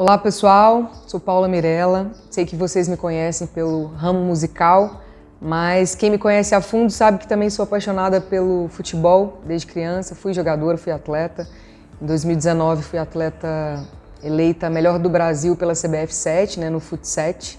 Olá pessoal, sou Paula Mirella, sei que vocês me conhecem pelo ramo musical, mas quem me conhece a fundo sabe que também sou apaixonada pelo futebol desde criança, fui jogadora, fui atleta. Em 2019 fui atleta eleita melhor do Brasil pela CBF7, no Fut7.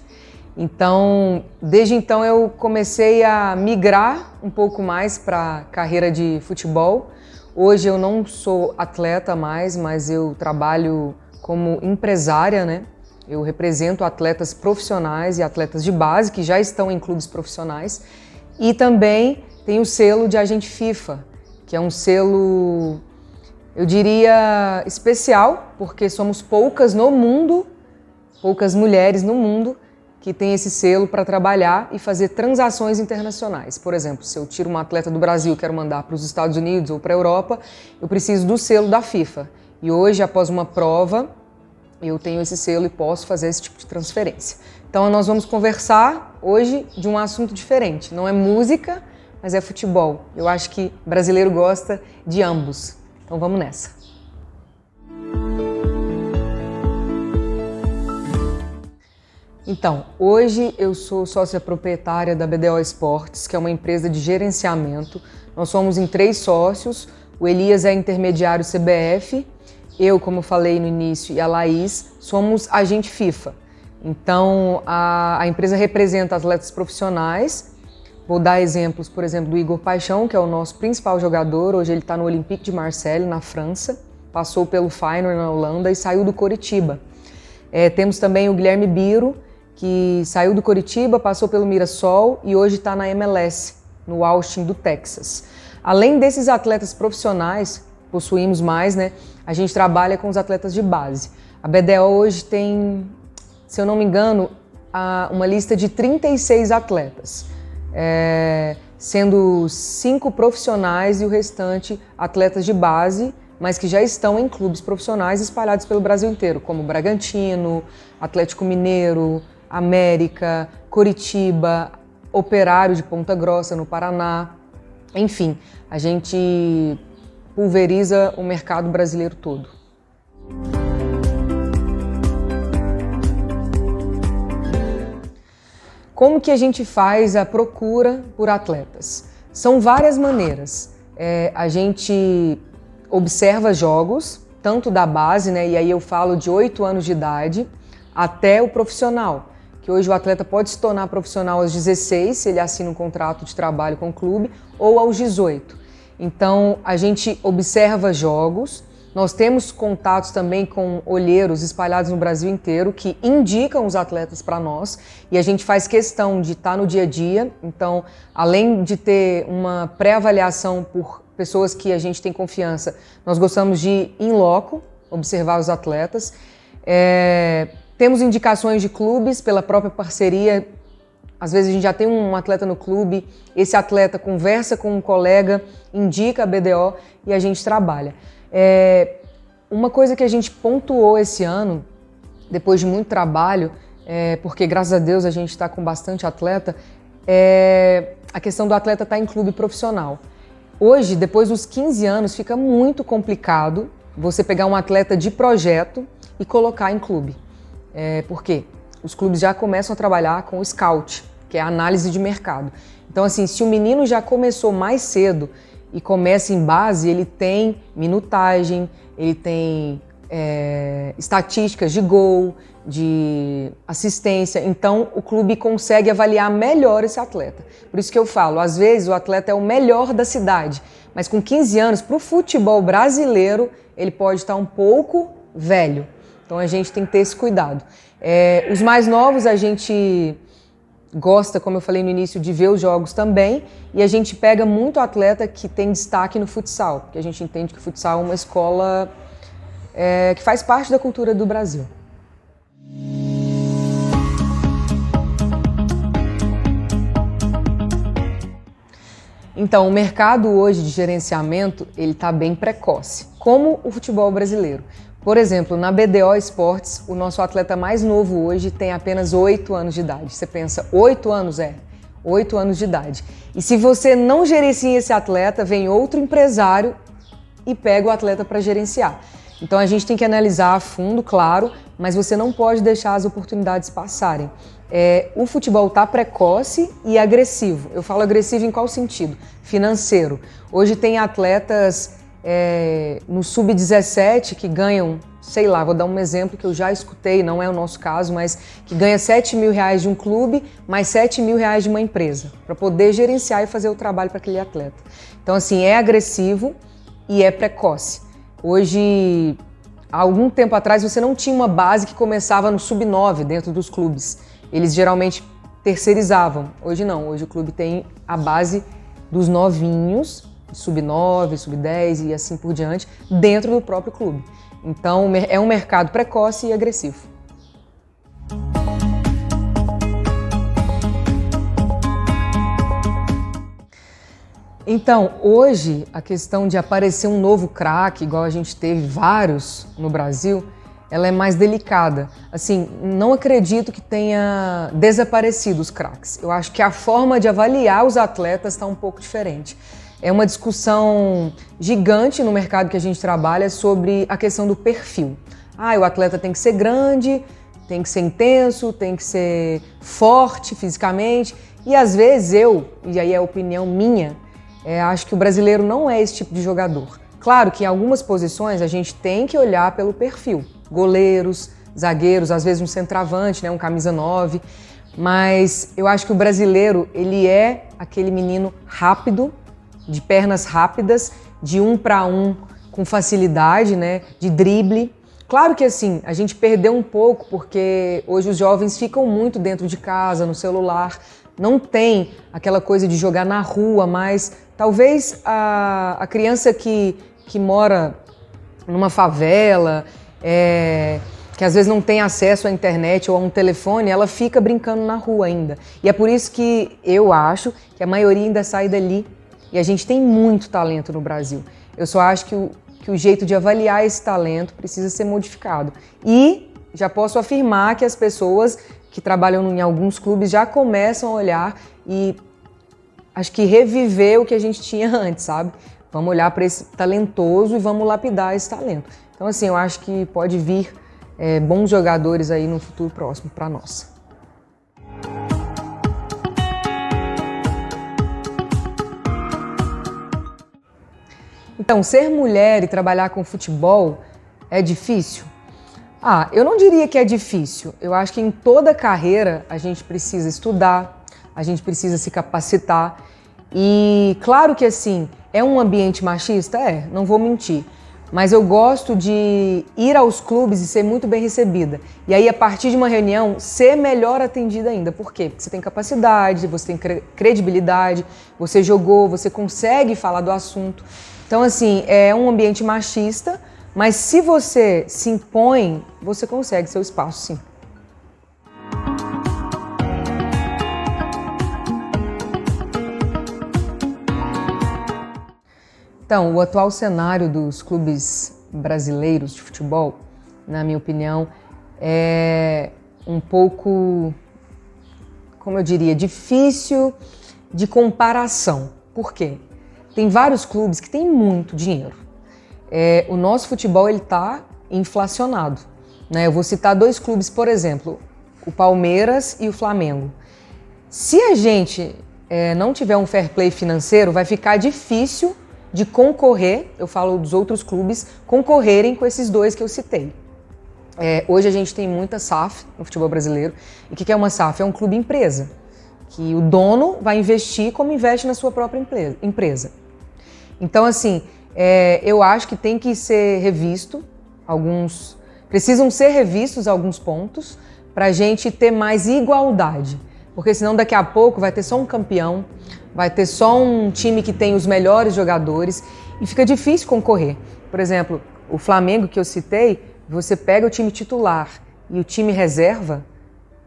Então, desde então eu comecei a migrar um pouco mais para a carreira de futebol. Hoje eu não sou atleta mais, mas eu trabalho como empresária, Eu represento atletas profissionais e atletas de base que já estão em clubes profissionais e também tenho o selo de agente FIFA, que é um selo, eu diria, especial, porque somos poucas no mundo, poucas mulheres no mundo que têm esse selo para trabalhar e fazer transações internacionais. Por exemplo, se eu tiro uma atleta do Brasil e quero mandar para os Estados Unidos ou para a Europa, eu preciso do selo da FIFA. E hoje, após uma prova, eu tenho esse selo e posso fazer esse tipo de transferência. Então nós vamos conversar hoje de um assunto diferente. Não é música, mas é futebol. Eu acho que o brasileiro gosta de ambos. Então vamos nessa. Então, hoje eu sou sócia proprietária da BDO Esportes, que é uma empresa de gerenciamento. Nós somos em 3 sócios. O Elias é intermediário CBF. Eu, como falei no início, e a Laís, somos agente FIFA. Então, a empresa representa atletas profissionais. Vou dar exemplos, por exemplo, do Igor Paixão, que é o nosso principal jogador. Hoje ele está no Olympique de Marseille, na França. Passou pelo Feyenoord na Holanda e saiu do Coritiba. Temos também o Guilherme Biro, que saiu do Coritiba, passou pelo Mirassol e hoje está na MLS, no Austin do Texas. Além desses atletas profissionais, possuímos mais, A gente trabalha com os atletas de base. A BDO hoje tem, se eu não me engano, uma lista de 36 atletas, sendo 5 profissionais e o restante atletas de base, mas que já estão em clubes profissionais espalhados pelo Brasil inteiro, como Bragantino, Atlético Mineiro, América, Coritiba, Operário de Ponta Grossa, no Paraná. Enfim, a gente pulveriza o mercado brasileiro todo. Como que a gente faz a procura por atletas? São várias maneiras. A gente observa jogos, tanto da base, e aí eu falo de 8 anos de idade, até o profissional, que hoje o atleta pode se tornar profissional aos 16, se ele assina um contrato de trabalho com o clube, ou aos 18. Então, a gente observa jogos, nós temos contatos também com olheiros espalhados no Brasil inteiro que indicam os atletas para nós e a gente faz questão de estar no dia a dia. Então, além de ter uma pré-avaliação por pessoas que a gente tem confiança, nós gostamos de ir in loco, observar os atletas. Temos indicações de clubes pela própria parceria. Às vezes a gente já tem um atleta no clube, esse atleta conversa com um colega, indica a BDO e a gente trabalha. Uma coisa que a gente pontuou esse ano, depois de muito trabalho, porque graças a Deus a gente está com bastante atleta, é a questão do atleta estar em clube profissional. Hoje, depois dos 15 anos, fica muito complicado você pegar um atleta de projeto e colocar em clube. Por quê? Os clubes já começam a trabalhar com o scout, que é a análise de mercado. Então, assim, se o menino já começou mais cedo e começa em base, ele tem minutagem, ele tem estatísticas de gol, de assistência. Então, o clube consegue avaliar melhor esse atleta. Por isso que eu falo, às vezes o atleta é o melhor da cidade, mas com 15 anos, para o futebol brasileiro, ele pode estar um pouco velho. Então, a gente tem que ter esse cuidado. Os mais novos a gente gosta, como eu falei no início, de ver os jogos também e a gente pega muito atleta que tem destaque no futsal, porque a gente entende que o futsal é uma escola que faz parte da cultura do Brasil. Então, o mercado hoje de gerenciamento, ele está bem precoce, como o futebol brasileiro. Por exemplo, na BDO Esportes, o nosso atleta mais novo hoje tem apenas 8 anos de idade. Você pensa, 8 anos? 8 anos de idade. E se você não gerencia esse atleta, vem outro empresário e pega o atleta para gerenciar. Então a gente tem que analisar a fundo, claro, mas você não pode deixar as oportunidades passarem. O futebol está precoce e agressivo. Eu falo agressivo em qual sentido? Financeiro. Hoje tem atletas no sub-17 que ganham, sei lá, vou dar um exemplo que eu já escutei, não é o nosso caso, mas que ganha R$7.000 de um clube, mais R$7.000 de uma empresa, para poder gerenciar e fazer o trabalho para aquele atleta. Então, assim, é agressivo e é precoce. Hoje, há algum tempo atrás, você não tinha uma base que começava no sub-9 dentro dos clubes. Eles geralmente terceirizavam. Hoje não, hoje o clube tem a base dos novinhos, sub-9, sub-10 e assim por diante, dentro do próprio clube. Então, é um mercado precoce e agressivo. Então, hoje, a questão de aparecer um novo craque, igual a gente teve vários no Brasil, ela é mais delicada. Assim, não acredito que tenha desaparecido os craques. Eu acho que a forma de avaliar os atletas está um pouco diferente. É uma discussão gigante no mercado que a gente trabalha sobre a questão do perfil. O atleta tem que ser grande, tem que ser intenso, tem que ser forte fisicamente. E às vezes e aí é a opinião minha, acho que o brasileiro não é esse tipo de jogador. Claro que em algumas posições a gente tem que olhar pelo perfil. Goleiros, zagueiros, às vezes um centroavante, né, um camisa 9. Mas eu acho que o brasileiro, ele é aquele menino rápido, de pernas rápidas, de 1 para 1 com facilidade, né, de drible. Claro que assim, a gente perdeu um pouco porque hoje os jovens ficam muito dentro de casa, no celular, não tem aquela coisa de jogar na rua, mas talvez a criança que mora numa favela, que às vezes não tem acesso à internet ou a um telefone, ela fica brincando na rua ainda. E é por isso que eu acho que a maioria ainda sai dali. E a gente tem muito talento no Brasil. Eu só acho que o jeito de avaliar esse talento precisa ser modificado. E já posso afirmar que as pessoas que trabalham em alguns clubes já começam a olhar e acho que reviver o que a gente tinha antes, sabe? Vamos olhar para esse talentoso e vamos lapidar esse talento. Então, assim, eu acho que pode vir bons jogadores aí no futuro próximo para nós. Então, ser mulher e trabalhar com futebol é difícil? Eu não diria que é difícil. Eu acho que em toda carreira a gente precisa estudar, a gente precisa se capacitar. E claro que assim, é um ambiente machista? Não vou mentir. Mas eu gosto de ir aos clubes e ser muito bem recebida. E aí, a partir de uma reunião, ser melhor atendida ainda. Por quê? Porque você tem capacidade, você tem credibilidade, você jogou, você consegue falar do assunto. Então, assim, é um ambiente machista, mas se você se impõe, você consegue seu espaço, sim. Então, o atual cenário dos clubes brasileiros de futebol, na minha opinião, é um pouco, como eu diria, difícil de comparação. Por quê? Tem vários clubes que têm muito dinheiro. O nosso futebol está inflacionado, né? Eu vou citar 2 clubes, por exemplo, o Palmeiras e o Flamengo. Se a gente não tiver um fair play financeiro, vai ficar difícil de concorrer, eu falo dos outros clubes, concorrerem com esses 2 que eu citei. Hoje a gente tem muita SAF no futebol brasileiro. E o que é uma SAF? É um clube empresa, que o dono vai investir como investe na sua própria empresa. Então, assim, eu acho que tem que ser revisto precisam ser revistos alguns pontos para a gente ter mais igualdade. Porque senão daqui a pouco vai ter só um campeão, vai ter só um time que tem os melhores jogadores e fica difícil concorrer. Por exemplo, o Flamengo que eu citei, você pega o time titular e o time reserva,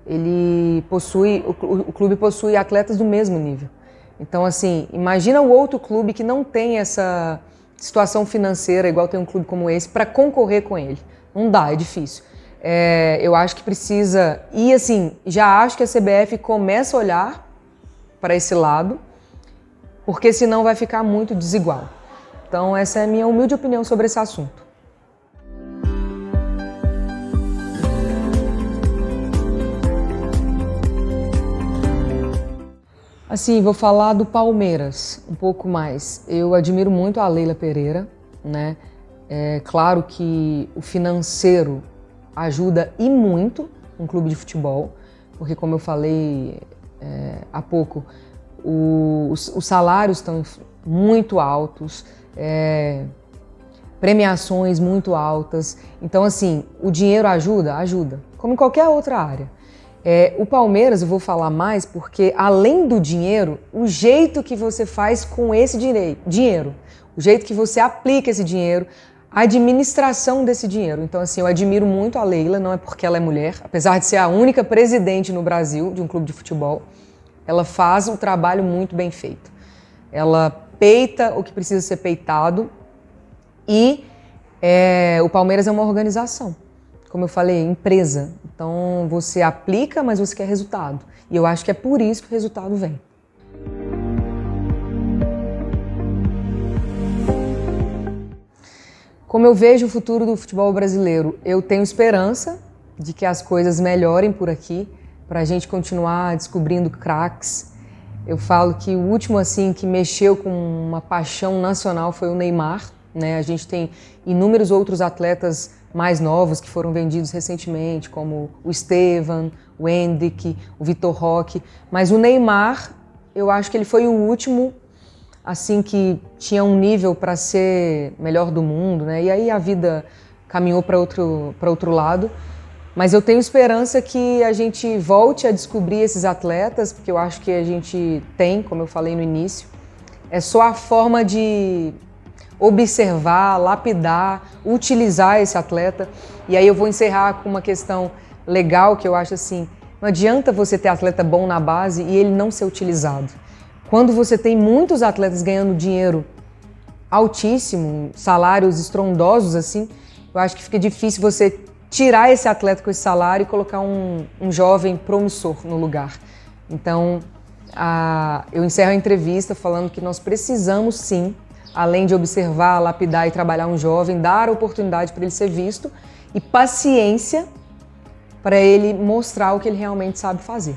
o clube possui atletas do mesmo nível. Então, assim, imagina o outro clube que não tem essa situação financeira, igual tem um clube como esse, para concorrer com ele. Não dá, é difícil. Eu acho que precisa... E, assim, já acho que a CBF começa a olhar para esse lado, porque senão vai ficar muito desigual. Então, essa é a minha humilde opinião sobre esse assunto. Assim, vou falar do Palmeiras um pouco mais. Eu admiro muito a Leila Pereira, né? É claro que o financeiro ajuda e muito um clube de futebol, porque como eu falei há pouco, os salários estão muito altos, premiações muito altas. Então, assim, o dinheiro ajuda? Ajuda, como em qualquer outra área. O Palmeiras eu vou falar mais porque, além do dinheiro, o jeito que você faz com esse dinheiro, o jeito que você aplica esse dinheiro, a administração desse dinheiro. Então, assim, eu admiro muito a Leila, não é porque ela é mulher, apesar de ser a única presidente no Brasil de um clube de futebol, ela faz o trabalho muito bem feito. Ela peita o que precisa ser peitado e o Palmeiras é uma organização. Como eu falei, empresa. Então você aplica, mas você quer resultado. E eu acho que é por isso que o resultado vem. Como eu vejo o futuro do futebol brasileiro, eu tenho esperança de que as coisas melhorem por aqui, para a gente continuar descobrindo craques. Eu falo que o último assim que mexeu com uma paixão nacional foi o Neymar, né? A gente tem inúmeros outros atletas mais novos que foram vendidos recentemente, como o Estevan, o Endrick, o Vitor Roque, mas o Neymar, eu acho que ele foi o último assim que tinha um nível para ser melhor do mundo, né? E aí a vida caminhou para outro lado, mas eu tenho esperança que a gente volte a descobrir esses atletas, porque eu acho que a gente tem, como eu falei no início, é só a forma de observar, lapidar, utilizar esse atleta. E aí eu vou encerrar com uma questão legal que eu acho assim, não adianta você ter atleta bom na base e ele não ser utilizado. Quando você tem muitos atletas ganhando dinheiro altíssimo, salários estrondosos assim, eu acho que fica difícil você tirar esse atleta com esse salário e colocar um jovem promissor no lugar. Então, eu encerro a entrevista falando que nós precisamos sim, além de observar, lapidar e trabalhar um jovem, dar a oportunidade para ele ser visto e paciência para ele mostrar o que ele realmente sabe fazer.